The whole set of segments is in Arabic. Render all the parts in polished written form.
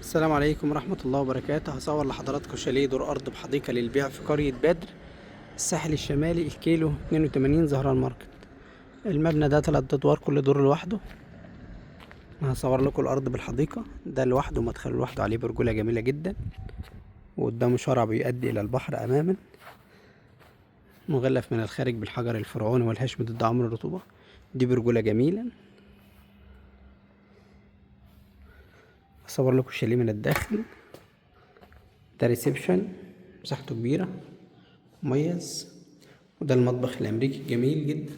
السلام عليكم ورحمة الله وبركاته. هصور لحضراتكم شاليه دور أرض بحديقة للبيع في قرية بدر، الساحل الشمالي، الكيلو 82 زهران ماركت. المبنى ده 3 أدوار، كل دور لوحده. هصور لكم الأرض بالحديقة، ده لوحده مدخل لوحده، عليه برجولة جميلة جدا، وقدامه شارع بيؤدي إلى البحر أماما، مغلف من الخارج بالحجر الفرعوني والهشم ضد عمر الرطوبة. دي برجولة جميلة. هصور لكم الشاليه من الداخل. ده ريسبشن، مساحته كبيرة، مميز. وده المطبخ الأمريكي جميل جدا.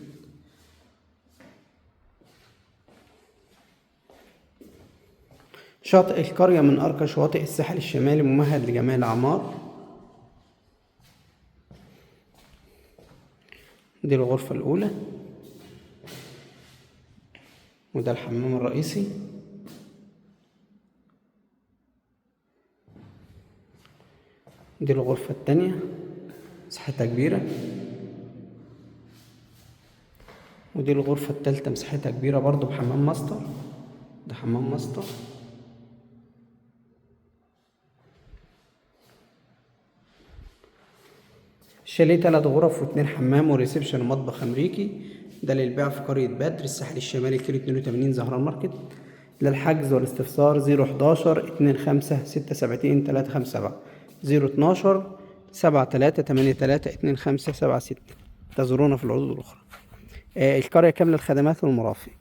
شاطئ القرية من أرقى شواطئ الساحل الشمالي، ممهد لجميع الأعمار. دي الغرفة الأولى، وده الحمام الرئيسي. دي الغرفة التانية، مساحتها كبيرة. ودي الغرفة التالتة، مساحتها كبيرة برضو، بحمام ماستر. ده حمام ماستر. الشاليه 3 غرف و2 حمام وريسبشن ومطبخ أمريكي. ده للبيع في قرية بدر، الساحل الشمالي، كيلو 82 زهران ماركت. للحجز والاستفسار 011 25 76 357 012 73 83 25 76. تزورونا في العروض الأخرى. القرية كاملة الخدمات والمرافق.